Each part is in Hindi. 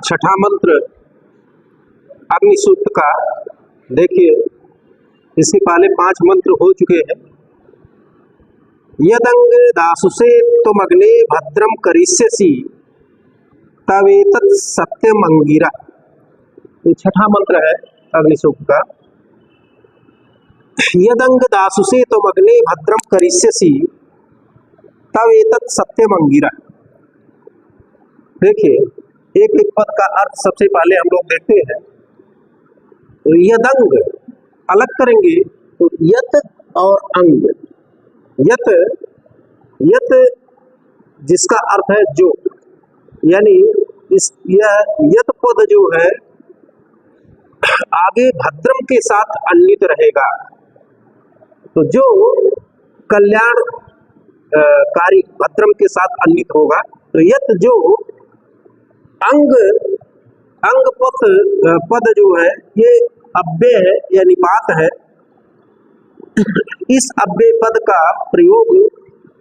छठा मंत्र अग्नि सूक्त का। देखिए, इसके पहले 5 मंत्र हो चुके हैं। यदंग दासुषे त्वमग्ने भद्रम करिष्यसि तवेतत् सत्यम अंगिरा। ये छठा मंत्र है अग्नि सूक्त का। यदंग दासुषे त्वमग्ने भद्रम करिष्यसि तवेतत् सत्यम अंगिरा। देखिए, एक एक पद का अर्थ सबसे पहले हम लोग देखते हैं। तो यदंग अलग करेंगे तो यत और अंग। यत यत जिसका अर्थ है जो, यानी यह यत पद जो है आगे भद्रम के साथ अन्वित रहेगा। तो जो कल्याण कारी भद्रम के साथ अन्वित होगा। तो यत जो अंग अंग पद जो है ये अव्यय है या निपात है। इस अव्यय पद का प्रयोग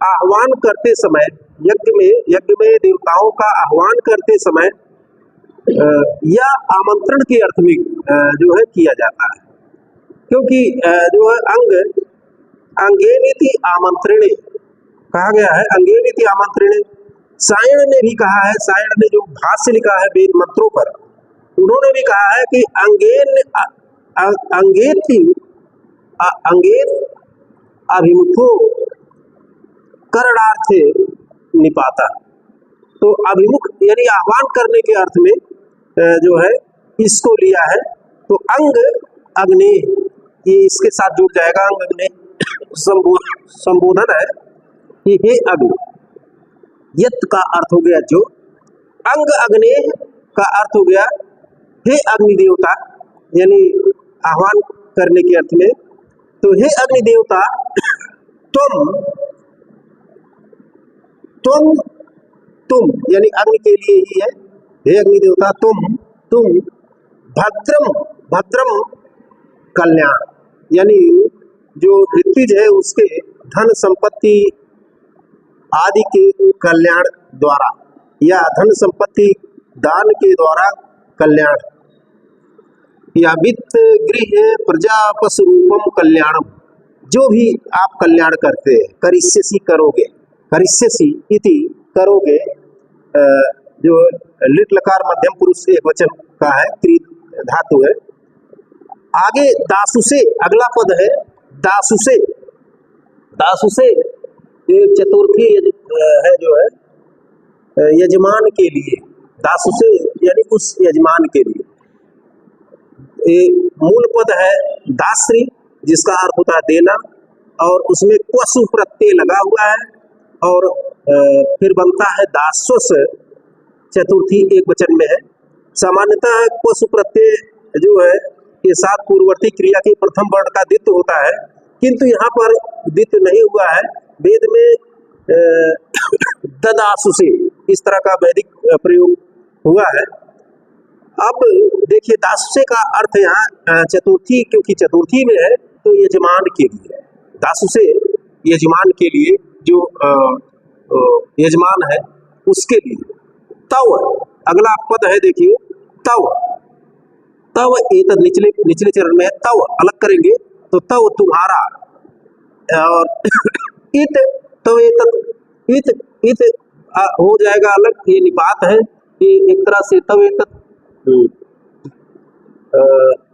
आह्वान करते समय यज्ञ में देवताओं का आह्वान करते समय या आमंत्रण के अर्थ में जो है किया जाता है। क्योंकि जो है अंग अंगेनिति आमंत्रिणे कहा गया है। अंगेनिति आमंत्रिणे सायण ने भी कहा है। सायण ने जो भाष्य लिखा है वेद मंत्रों पर, उन्होंने भी कहा है कि अंगेत अभिमुखो करणार्थे निपाता। तो अभिमुख यानी आह्वान करने के अर्थ में जो है इसको लिया है। तो अंग अग्नि ये इसके साथ जुड़ जाएगा। अंग अग्नि संबोधन है कि हे अग्नि। यत का अर्थ हो गया जो, अंग अग्नि का अर्थ हो गया हे अग्नि देवता, यानी आह्वान करने के अर्थ में। तो हे अग्नि देवता तुम यानी अग्नि के लिए ही है। हे अग्नि देवता तुम भद्रम कल्याण, यानी जो ऋत्विज है उसके धन संपत्ति आदि के कल्याण द्वारा या धन संपत्ति दान के द्वारा कल्याण, या वित्त गृह प्रजा पशु रूपम कल्याणम, जो भी आप कल्याण करते हैं। करिष्यसि करोगे, करिष्यसि इति करोगे, जो लिट लकार मध्यम पुरुष एक वचन का है, क्रीत धातु है। आगे दासुषे अगला पद है दासुषे। दासुषे एक चतुर्थी है जो है यजमान के लिए। दासुषे यानी उस यजमान के लिए। मूल पद है दासरी, जिसका अर्थ होता है देना, और उसमें क्वसु प्रत्यय लगा हुआ है। और फिर बनता है दास्वस, चतुर्थी एक वचन में है। सामान्यतः क्वसु प्रत्यय जो है के साथ पूर्ववर्ती क्रिया के प्रथम वर्ण का द्वित्व होता है, किंतु यहाँ पर द्वित्व नहीं हुआ है। वेद में ददासुषे इस तरह का वैदिक प्रयोग हुआ है। अब देखिए, दासुषे का अर्थ यहाँ चतुर्थी, क्योंकि चतुर्थी में है तो यजमान के लिए। दासुषे यजमान के लिए, जो यजमान है उसके लिए। तव अगला पद है, देखिए तव एक निचले चरण में है। तव अलग करेंगे तो तव तुम्हारा, और इत तव इत हो जाएगा अलग, ये निपात है। ये एक तरह से तव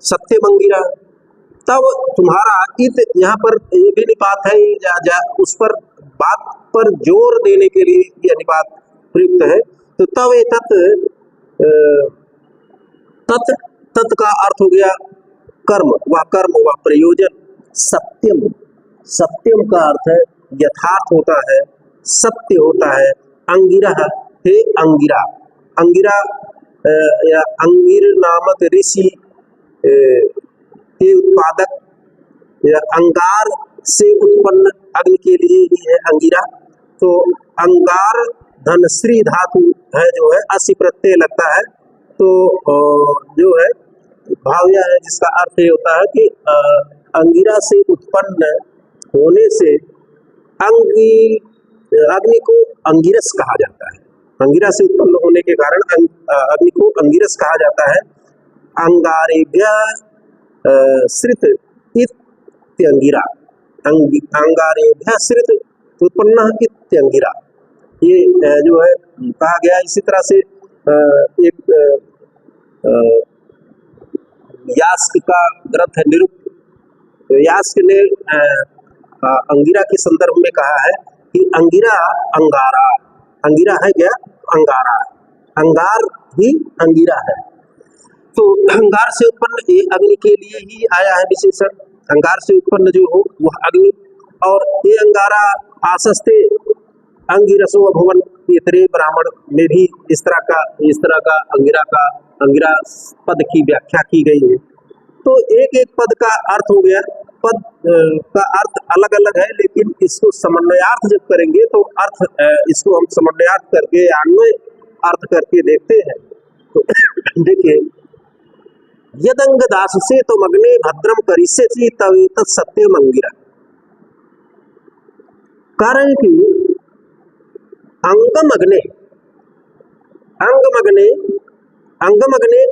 सत्य मंगिरा। तब तुम्हारा इत यहाँ पर ये भी निपात है। उस पर बात पर जोर देने के लिए यह निपात प्रयुक्त है। तो तव तत् का अर्थ हो गया कर्म व प्रयोजन। सत्यम का अर्थ है यथार्थ होता है, सत्य होता है। अंगिरा हे अंगिरा। अंगिरा या अंगिर नामक ऋषि के उत्पादक या अंगार से उत्पन्न अग्नि के लिए ही है अंगिरा। तो अंगार धनश्री धातु है जो है, असी प्रत्यय लगता है। तो जो है भाव्य है, जिसका अर्थ ये होता है कि अंगिरा से उत्पन्न होने से अग्नि को अंगिरस कहा जाता है। अंगिरा से उत्पन्न होने के कारण अग्नि को अंगिरस कहा जाता है। अंगारेभ्य श्रित इत्यंगिरा, अंगारेभ्य श्रित उत्पन्न इत्यंगिरा, ये जो है कहा गया। इसी तरह से एक यास्क का ग्रंथ है निरुक्त, तो यास्क ने अंगिरा के संदर्भ में कहा है कि अंगिरा अंगारा, अंगिरा है क्या, अंगारा, अंगार ही अंगिरा है। तो अंगार से उत्पन्न ये अग्नि के लिए ही आया है विशेषण, अंगार से उत्पन्न जो हो वह अग्नि। और ये अंगारा आसस्ते अंगिरसो भवन, इतरे ब्राह्मण में भी इस तरह का अंगिरा पद की व्याख्या की गई है। तो एक एक पद का अर्थ हो गया, पद का अर्थ अलग अलग है, लेकिन इसको समन्वयार्थ जब करेंगे तो अर्थ इसको हम समन्वयार्थ करके अन्वय अर्थ करके देखते हैं। तो देखिए, यदंग दास से तो मग्ने भद्रम करिष्यसि तवेत सत्यम अंगिरा, कारण कि अंगमग्ने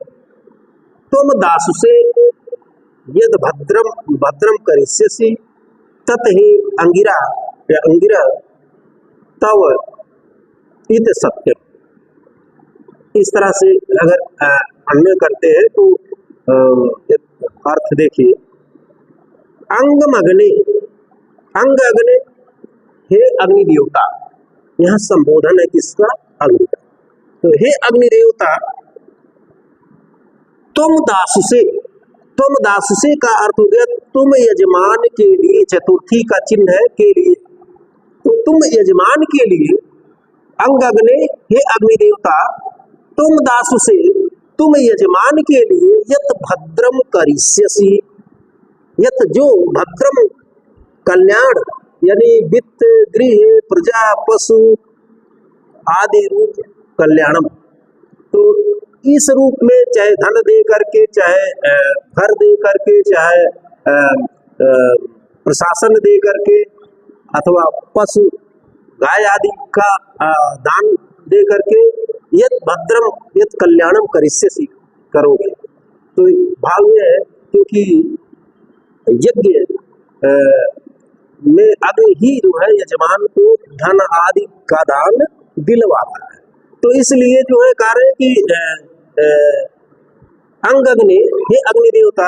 तुम दासु से यद भद्रम करिष्यसि तत ही अंगिरा या अंगिरा तव इत सत्यम। इस तरह से अगर अन्वय करते हैं तो अर्थ देखिए, अंगमग्ने, अंग अग्नि, हे अग्नि देवता, यह संबोधन है किसका, अग्नि का। तो हे अग्नि देवता, तुम दासु से का अर्थ हो गया तुम यजमान के लिए, चतुर्थी का चिन्ह है के लिए, तो तुम यजमान के लिए, अंग अग्नि, हे अग्नि देवता, तुम दासु से, तुम यजमान के लिए, यत भद्रम करिष्यसि, यत जो भद्रम कल्याण, यानी वित्त, गृह, प्रजा, पशु आदि रूप कल्याणम, तो इस रूप में चाहे धन दे करके, चाहे घर दे करके, चाहे प्रशासन दे करके, अथवा पशु गाय आदि का दान दे करके, यत भद्रम यत कल्याणम करिष्यसि करोगे। तो भाव यह है क्योंकि यज्ञ में अग्नि ही जो है यजमान को धन आदि का दान दिलवाता है। तो इसलिए जो है कार्य कि अंग अग्नि, हे अग्नि देवता,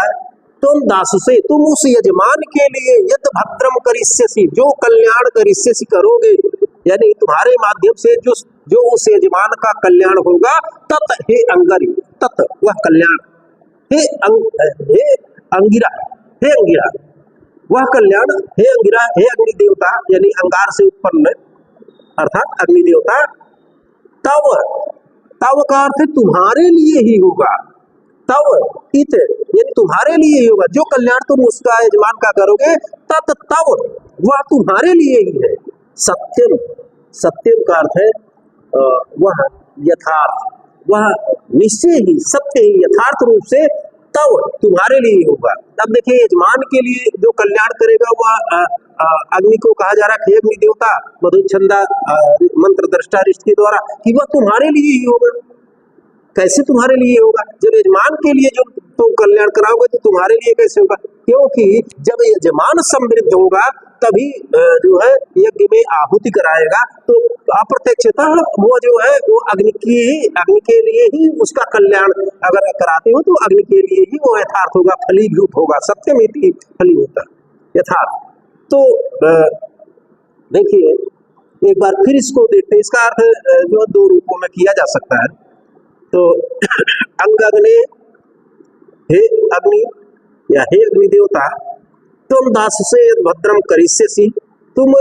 तुम दासु से, तुम उस यजमान के लिए, यत भद्रम करिष्यसि, जो कल्याण करिष्यसि करोगे, यानी तुम्हारे माध्यम से जो उस यजमान का कल्याण होगा, तत् हे अंगरी, तत् वह कल्याण, हे अंगिरा, हे अंगिरा वह कल्याण, हे अंगिरा, हे अग्नि देवता, यानी अंगार से उत्पन्न अर्थात अग्नि देवता, तव, तव का अर्थ तुम्हारे लिए ही होगा, तव इत यानी तुम्हारे लिए ही होगा, जो कल्याण तुम उसका यजमान का करोगे, तत् तव वह तुम्हारे लिए ही है। सत्यम, सत्यम का अर्थ है वह यथार्थ, वह निश्चय ही, सत्य ही, यथार्थ रूप से तव तुम्हारे लिए होगा। अब देखिए, यजमान के लिए जो कल्याण करेगा वह अग्नि को कहा जा रहा है, हे अग्नि देवता, मधुच्छंदा मंत्र दृष्टा रिष्ट के द्वारा, कि वह तुम्हारे लिए ही होगा। कैसे तुम्हारे लिए होगा? जब यजमान के लिए जो तुम कल्याण कराओगे तो तुम्हारे लिए कैसे होगा? क्योंकि जब यजमान समृद्ध होगा तभी जो है यज्ञ में आहुति कराएगा, तो अप्रत्यक्षतः वो जो है वो अग्नि के लिए ही उसका कल्याण अगर कराते हो तो अग्नि के लिए ही वो यथार्थ होगा, फलीभूत होगा, सत्यमिति फलीभूत यथार्थ। तो देखिए एक बार फिर इसको देखते हैं, इसका अर्थ जो दो रूपों में किया जा सकता है। तो अंग अग्नि, हे अग्नि या हे अग्नि देवता, तुम दास से यद भद्रम करिष्यसि, तुम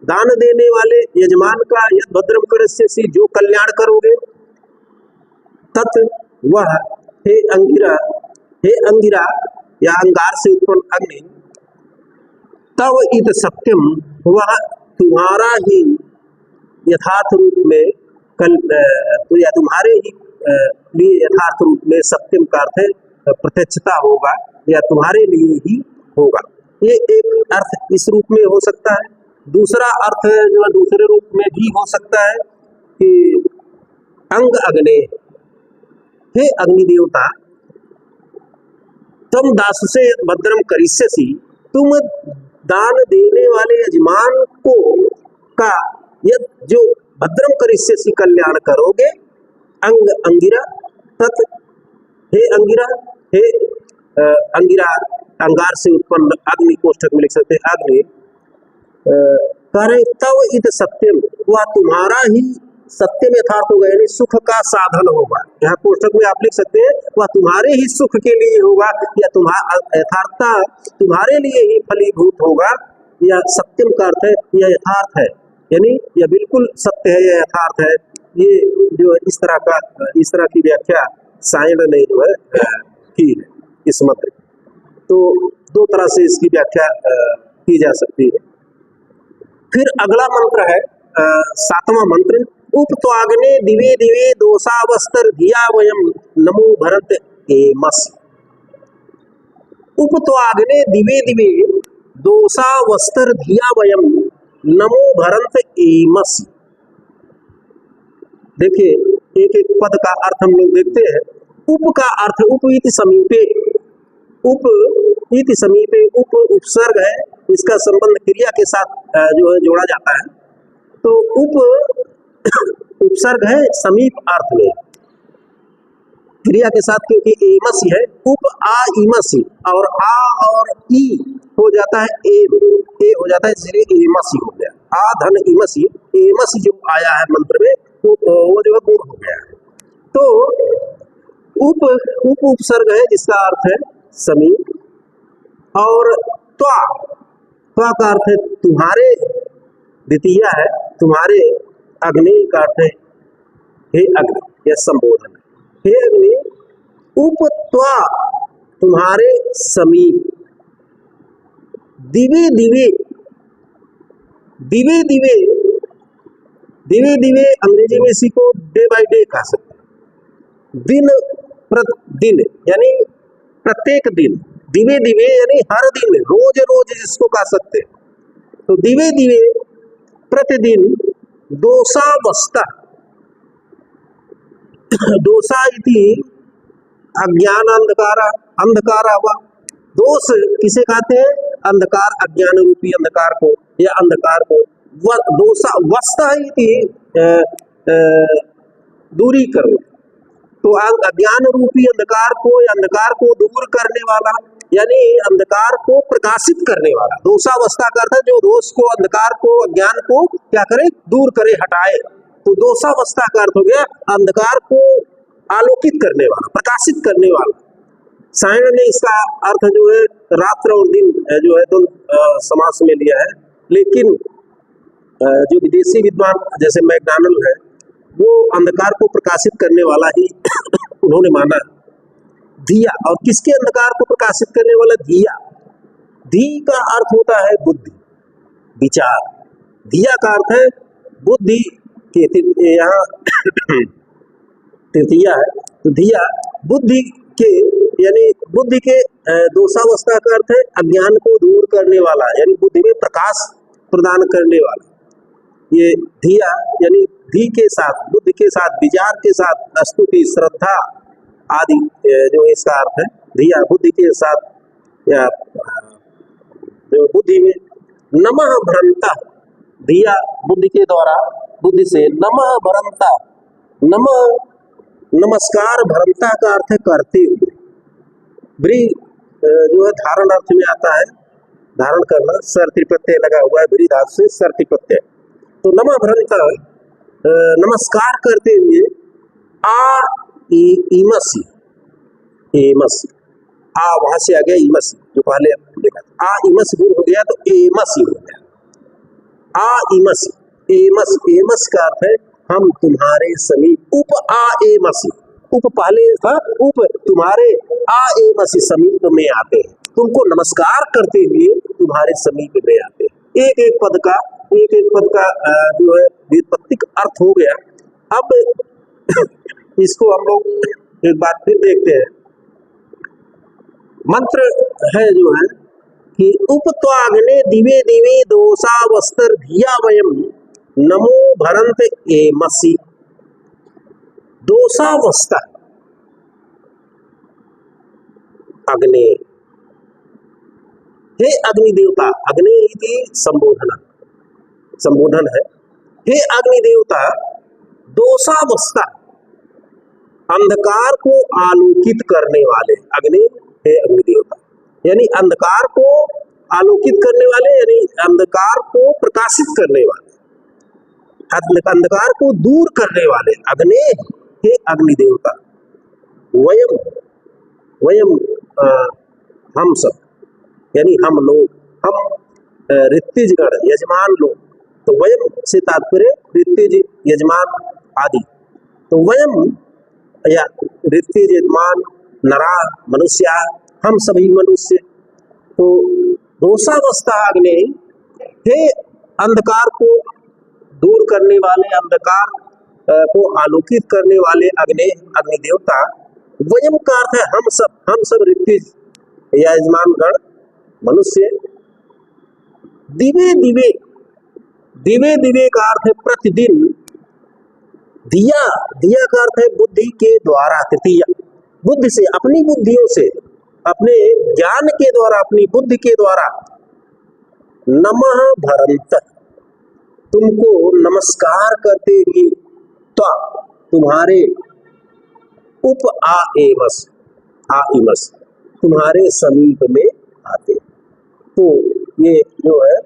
दान देने वाले यजमान का यद भद्रम करिष्यसि, जो कल्याण करोगे, तत् वह हे अंगिरा या अंगार से उत्पन्न अग्नि, तव इत सत्यम, वह तुम्हारा ही यथार्थ रूप में तो या तुम्हारे ही लिए यथार्थ रूप में सत्यम का अर्थ है प्रत्यक्षता होगा या तुम्हारे लिए ही होगा। ये एक अर्थ इस रूप में हो सकता है। दूसरा अर्थ जो दूसरे रूप में भी हो सकता है कि अंग अग्ने, हे अग्नि देवता, तुम दास से भद्रम करिष्यसि, तुम दान देने वाले यजमान को का यद जो भद्रम करिष्यसि कल्याण करोगे, अंग अंगिरा तत्, हे अंगिरा, हे अंगिरा अंगार से उत्पन्न अग्नि, कोष्ठक में लिख सकते हैं अग्नि, करे तव इत सत्यम, वह तुम्हारा ही सत्यम यथार्थ होगा, यानी सुख का साधन होगा। यहाँ कोष्ठक में आप लिख सकते हैं वह तुम्हारे ही सुख के लिए होगा, या तुम्हारा यथार्थता तुम्हारे लिए ही फलीभूत होगा। यह सत्यम का अर्थ है यह यथार्थ है, यानी यह बिल्कुल सत्य है, यह यथार्थ है। ये जो इस तरह की व्याख्या सायण ने जो है की है इस मंत्र की। तो दो तरह से इसकी व्याख्या की जा सकती है। फिर अगला मंत्र है 7वां मंत्र, उपत्वाग्ने दिवे दिवे दोषावस्तर धिया वयम नमो भरत एमस। उपत्वाग्ने दिवे दिवे दोषावस्तर धिया वयम नमो भरत एमस। देखिए एक एक पद का अर्थ हम लोग देखते हैं। उप का अर्थ उप इति समीपे, उप इति समीपे, उप उपसर्ग है, इसका संबंध क्रिया के साथ जो है जोड़ा जाता है। तो उप उपसर्ग है समीप अर्थ में, क्रिया के साथ, क्योंकि एमसी है, उप आ इमसी, और आ और ई हो जाता है ए हो जाता है, इसलिए एमसी हो गया। आ धन इमसी, एमसी जो आया है मंत्र में वो जो है गुण हो गया है। तो उप उपसर्ग है जिसका अर्थ है समीप, और त्वा का अर्थ है तुम्हारे, द्वितीय है तुम्हारे, अग्नि का अर्थ है हे अग्नि, यह संबोधन है। हे अग्नि, उप त्वा तुम्हारे समीप, दिवे दिवे, दिवे दिवे, दिवे दिवे अंग्रेजी में इसी को डे बाय डे कह सकते हैं। दिन प्रतिदिन यानी प्रत्येक दिन, दिवे दिवे यानी हर दिन, रोज रोज जिसको कह सकते हैं। तो दिवे दिवे प्रतिदिन, दोषावस्था, दोषा इति अज्ञान अंधकारा, अंधकारा हुआ। दोष किसे कहते हैं? अंधकार, अज्ञान रूपी अंधकार को, या अंधकार को। दोषा वस्ता इति दूरी करो, तो अज्ञान रूपी अंधकार को, या अंधकार को दूर करने वाला, यानी अंधकार को प्रकाशित करने वाला। दोषावस्था का अर्थ है जो दोष को, अंधकार को, अज्ञान को क्या करे, दूर करे, हटाए। तो दोषावस्था का अर्थ हो गया अंधकार को आलोकित करने वाला, प्रकाशित करने वाला। सायण ने इसका अर्थ जो है रात्र और दिन जो है दोनों समास में लिया है, लेकिन जो विदेशी विद्वान जैसे मैकडॉनल है वो अंधकार को प्रकाशित करने वाला ही उन्होंने माना दिया। और किसके अंधकार को प्रकाशित करने वाला? दिया। धी का अर्थ होता है बुद्धि, विचार। दिया का अर्थ है बुद्धि के, यहाँ तृतीया है, तो दिया बुद्धि के, यानी बुद्धि के, दोषावस्था का अर्थ है अज्ञान को दूर करने वाला, यानी बुद्धि में प्रकाश प्रदान करने वाला। ये धिया यानी धी के साथ, बुद्धि के साथ, विचार के साथ, स्तुति, श्रद्धा आदि जो इसका अर्थ है। धिया बुद्धि के साथ, या जो बुद्धि में नमः भ्रंता, धिया बुद्धि के द्वारा, बुद्धि से नमः भ्रंता, नमः नमस्कार, भ्रंता का अर्थ है करते हुए। ब्री जो है धारण अर्थ में आता है, धारण करना, सर्ति प्रत्यय लगा हुआ है, ब्री धातु से सर्ति प्रत्यय। तो नमः भ्रंता नमस्कार करते हुए, आ इमसी, एमसी, आ वहां से आ गया इमसी, जो पहले देखा था, आ इमस गुण हो गया तो एमसी हो गया। आ इमस, एमस, एमस का अर्थ है हम तुम्हारे समीप। उप आ एमसी, उप पहले था, उप तुम्हारे, आ एमसी समीप में आते हैं, तुमको नमस्कार करते हुए तुम्हारे समीप में आते हैं। एक एक पद का जो है व्युत्पत्तिक अर्थ हो गया। अब इसको हम लोग एक बार फिर देखते हैं। मंत्र है जो है कि उपत्वाग्ने दिवे दिवे दोषावस्तर धिया वयम नमो भरंत एमसी। दोषावस्था अग्ने, हे अग्नि देवता, अग्नि इति संबोधन है। हे अग्नि देवता, दोषावस्था अंधकार को आलोकित करने वाले, अग्नि हे अग्नि देवता, यानी अंधकार को आलोकित करने वाले, यानी अंधकार को प्रकाशित करने वाले, अंधकार को दूर करने वाले, अग्नि हे अग्नि देवता। वयम वयम हम सब, यानी हम लोग, हम ऋत्विजगण, यजमान लोग। तो वयम से तात्पर्य ऋत्विज, यजमान आदि। तो वयम या ऋत्विज, यजमान, नरा, मनुष्य, हम सभी मनुष्य। तो दोषावस्था अग्नि, हे अंधकार को दूर करने वाले, अंधकार को आलोकित करने वाले अग्नि, अग्नि देवता। वयम का अर्थ है हम सब ऋत्विज या यजमान गण, मनुष्य। दिवे दिवे, दिवे दिवे का अर्थ है प्रतिदिन। दिया, दिया का अर्थ है बुद्धि के द्वारा, तृतीया, बुद्धि से, अपनी बुद्धियों से, अपने ज्ञान के द्वारा, अपनी बुद्धि के द्वारा। नमः भरंत, तुमको नमस्कार करते ही, तो तुम्हारे उप आएमस, आइमस, तुम्हारे समीप में आते। तो ये जो है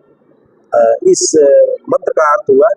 इस मंत्र का अर्थ हुआ